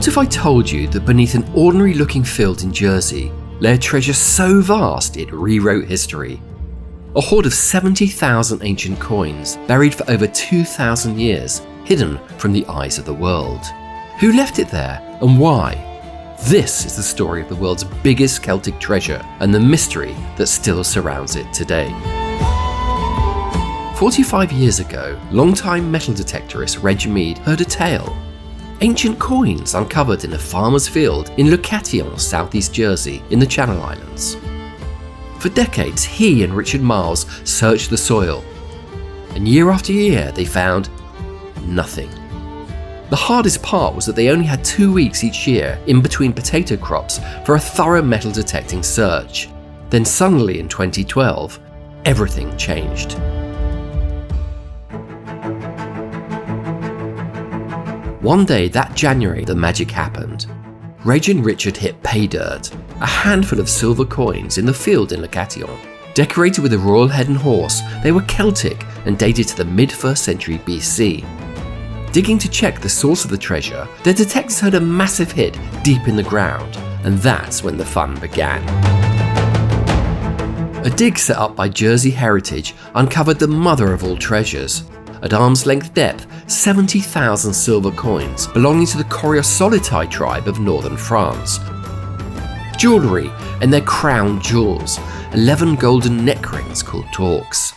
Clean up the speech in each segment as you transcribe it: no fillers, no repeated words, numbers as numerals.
What if I told you that beneath an ordinary looking field in Jersey lay a treasure so vast it rewrote history? A hoard of 70,000 ancient coins buried for over 2,000 years, hidden from the eyes of the world. Who left it there and why? This is the story of the world's biggest Celtic treasure and the mystery that still surrounds it today. 45 years ago, longtime metal detectorist Reg Mead heard a tale. Ancient coins uncovered in a farmer's field in Locatillon, southeast Jersey, in the Channel Islands. For decades, he and Richard Miles searched the soil, and year after year they found nothing. The hardest part was that they only had 2 weeks each year in between potato crops for a thorough metal detecting search. Then suddenly in 2012, everything changed. One day that January, the magic happened. Reg and Richard hit pay dirt, a handful of silver coins in the field in Locatillon. Decorated with a royal head and horse, they were Celtic and dated to the mid-1st century BC. Digging to check the source of the treasure, their detectives heard a massive hit deep in the ground, and that's when the fun began. A dig set up by Jersey Heritage uncovered the mother of all treasures. At arm's length depth, 70,000 silver coins belonging to the Coriosolitai tribe of northern France. Jewellery and their crown jewels, 11 golden neck rings called torques.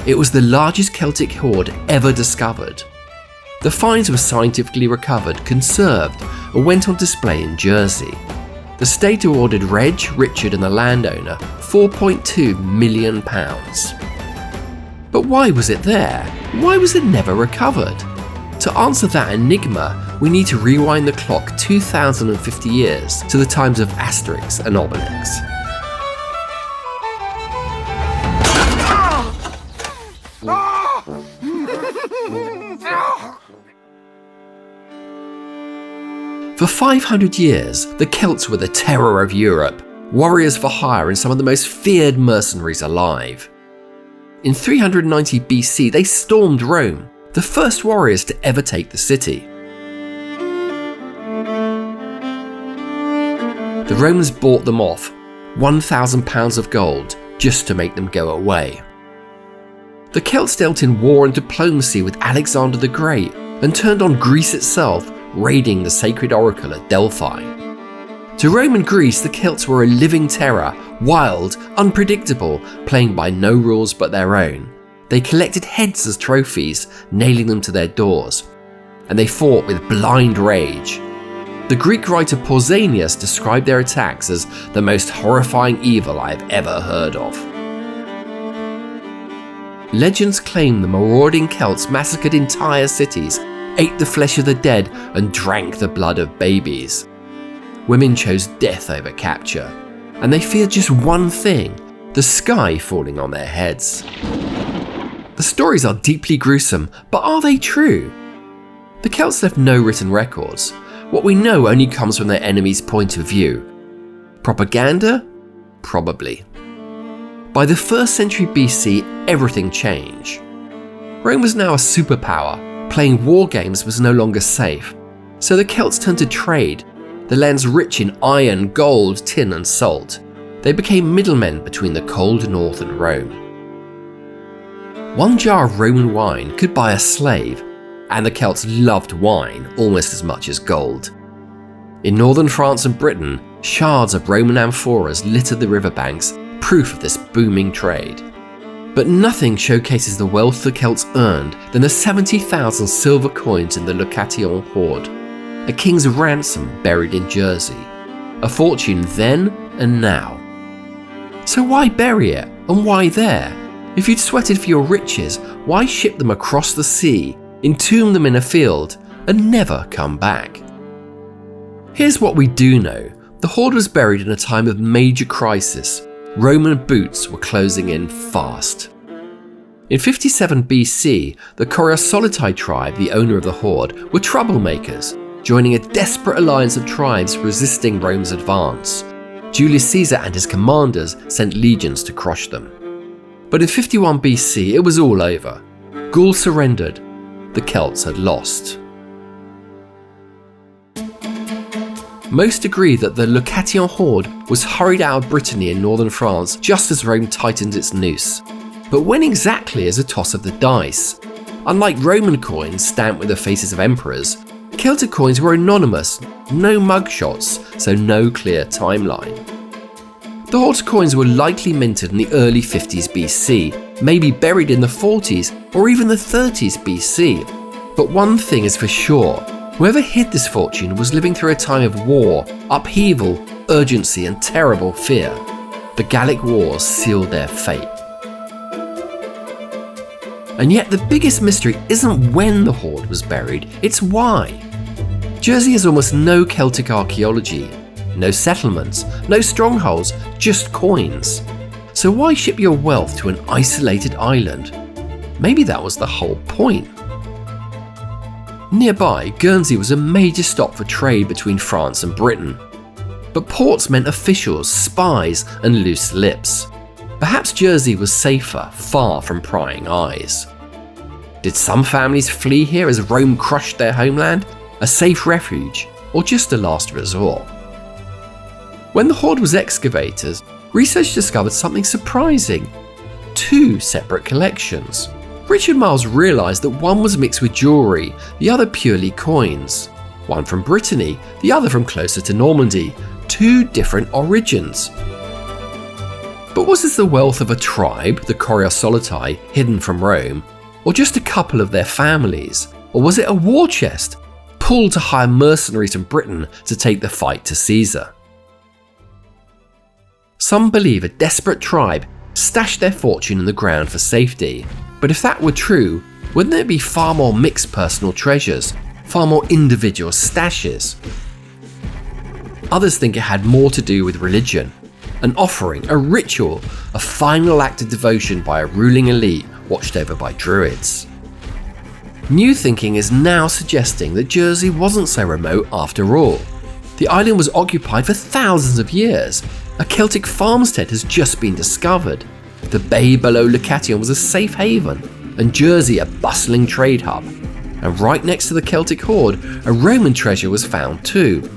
It was the largest Celtic hoard ever discovered. The finds were scientifically recovered, conserved, and went on display in Jersey. The state awarded Reg, Richard and the landowner £4.2 million. But why was it there? Why was it never recovered? To answer that enigma, we need to rewind the clock 2,050 years to the times of Asterix and Obelix. For 500 years, the Celts were the terror of Europe, warriors for hire and some of the most feared mercenaries alive. In 390 BC, they stormed Rome, the first warriors to ever take the city. The Romans bought them off, £1,000 of gold, just to make them go away. The Celts dealt in war and diplomacy with Alexander the Great and turned on Greece itself, raiding the sacred oracle at Delphi. To Rome and Greece, the Celts were a living terror, wild, unpredictable, playing by no rules but their own. They collected heads as trophies, nailing them to their doors, and they fought with blind rage. The Greek writer Pausanias described their attacks as the most horrifying evil I have ever heard of. Legends claim the marauding Celts massacred entire cities, ate the flesh of the dead, and drank the blood of babies. Women chose death over capture, and they feared just one thing: the sky falling on their heads. The stories are deeply gruesome, but are they true? The Celts left no written records. What we know only comes from their enemies' point of view. Propaganda? Probably. By the 1st century BC, everything changed. Rome was now a superpower. Playing war games was no longer safe, so the Celts turned to trade. The lands rich in iron, gold, tin and salt. They became middlemen between the cold north and Rome. One jar of Roman wine could buy a slave, and the Celts loved wine almost as much as gold. In northern France and Britain, shards of Roman amphoras littered the riverbanks, proof of this booming trade. But nothing showcases the wealth the Celts earned than the 70,000 silver coins in the Locatillon hoard, a king's ransom buried in Jersey, a fortune then and now. So why bury it, and why there? If you'd sweated for your riches, why ship them across the sea, entomb them in a field, and never come back? Here's what we do know. The hoard was buried in a time of major crisis. Roman boots were closing in fast. In 57 BC, the Coriosolitai tribe, the owner of the hoard, were troublemakers, joining a desperate alliance of tribes resisting Rome's advance. Julius Caesar and his commanders sent legions to crush them. But in 51 BC, it was all over. Gaul surrendered. The Celts had lost. Most agree that the Leucation hoard was hurried out of Brittany in northern France just as Rome tightened its noose. But when exactly is a toss of the dice? Unlike Roman coins stamped with the faces of emperors, Celtic coins were anonymous, no mugshots, so no clear timeline. The hoard's coins were likely minted in the early 50s BC, maybe buried in the 40s or even the 30s BC. But one thing is for sure, whoever hid this fortune was living through a time of war, upheaval, urgency and terrible fear. The Gallic Wars sealed their fate. And yet the biggest mystery isn't when the hoard was buried, it's why. Jersey has almost no Celtic archaeology, no settlements, no strongholds, just coins. So why ship your wealth to an isolated island? Maybe that was the whole point. Nearby, Guernsey was a major stop for trade between France and Britain. But ports meant officials, spies, and loose lips. Perhaps Jersey was safer, far from prying eyes. Did some families flee here as Rome crushed their homeland? A safe refuge, or just a last resort? When the hoard was excavated, research discovered something surprising. 2 separate collections. Richard Miles realised that one was mixed with jewellery, the other purely coins. One from Brittany, the other from closer to Normandy. 2 different origins. But was this the wealth of a tribe, the Coriosolitai, hidden from Rome, or just a couple of their families? Or was it a war chest, pulled to hire mercenaries from Britain to take the fight to Caesar? Some believe a desperate tribe stashed their fortune in the ground for safety. But if that were true, wouldn't there be far more mixed personal treasures, far more individual stashes? Others think it had more to do with religion, an offering, a ritual, a final act of devotion by a ruling elite watched over by druids. New thinking is now suggesting that Jersey wasn't so remote after all. The island was occupied for thousands of years. A Celtic farmstead has just been discovered. The bay below Leucation was a safe haven, and Jersey a bustling trade hub. And right next to the Celtic hoard, a Roman treasure was found too.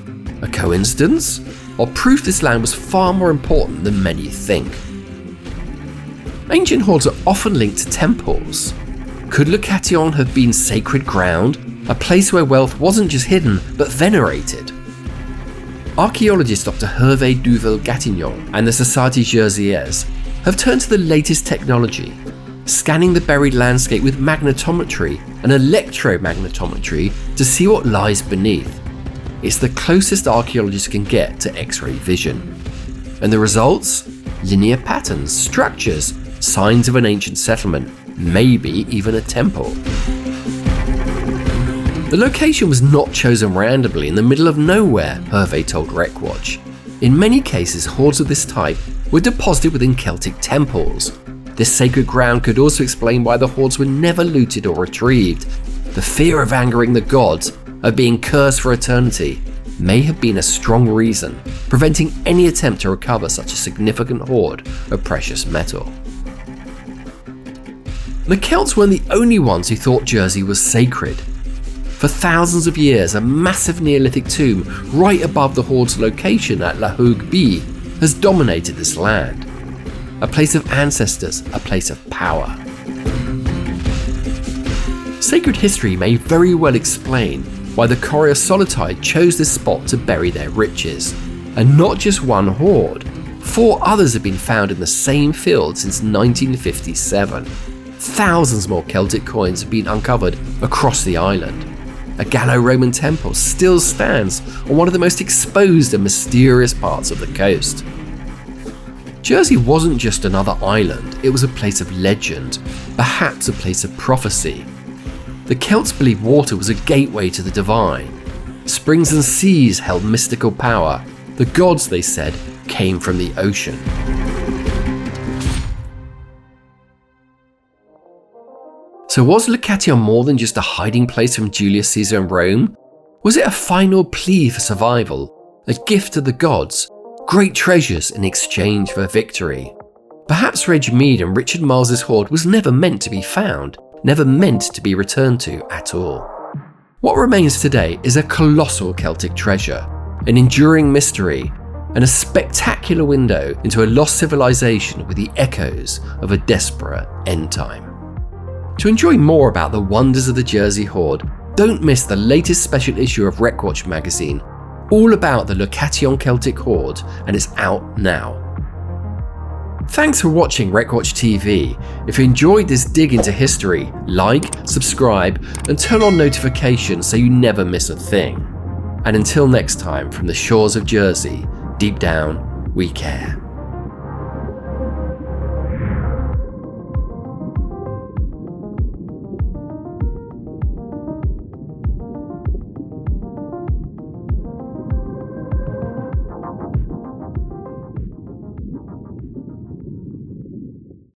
A coincidence? Or proof this land was far more important than many think? Ancient hoards are often linked to temples. Could Leucation have been sacred ground, a place where wealth wasn't just hidden but venerated? Archaeologist Dr. Hervé Duvel-Gatignon and the Société Jerseiaise have turned to the latest technology, scanning the buried landscape with magnetometry and electromagnetometry to see what lies beneath. It's the closest archaeologists can get to X-ray vision. And the results? Linear patterns, structures, signs of an ancient settlement, maybe even a temple. The location was not chosen randomly in the middle of nowhere, Hervé told Wreckwatch. In many cases, hoards of this type were deposited within Celtic temples. This sacred ground could also explain why the hoards were never looted or retrieved. The fear of angering the gods, of being cursed for eternity, may have been a strong reason, preventing any attempt to recover such a significant hoard of precious metal. The Celts weren't the only ones who thought Jersey was sacred. For thousands of years, a massive Neolithic tomb right above the hoard's location at La Hougue-Bie has dominated this land. A place of ancestors, a place of power. Sacred history may very well explain why the Coriosolitai chose this spot to bury their riches. And not just one hoard. 4 others have been found in the same field since 1957. Thousands more Celtic coins have been uncovered across the island. A Gallo-Roman temple still stands on one of the most exposed and mysterious parts of the coast. Jersey wasn't just another island, it was a place of legend, perhaps a place of prophecy. The Celts believed water was a gateway to the divine. Springs and seas held mystical power. The gods, they said, came from the ocean. So was Leucation more than just a hiding place from Julius Caesar and Rome? Was it a final plea for survival, a gift to the gods, great treasures in exchange for victory? Perhaps Reg Mead and Richard Miles's hoard was never meant to be found, never meant to be returned to at all. What remains today is a colossal Celtic treasure, an enduring mystery, and a spectacular window into a lost civilization with the echoes of a desperate end time. To enjoy more about the wonders of the Jersey Hoard, don't miss the latest special issue of Wreckwatch magazine, all about the Location Celtic Hoard, and it's out now. Thanks for watching Wreckwatch TV. If you enjoyed this dig into history, like, subscribe, and turn on notifications so you never miss a thing. And until next time, from the shores of Jersey, deep down, we care.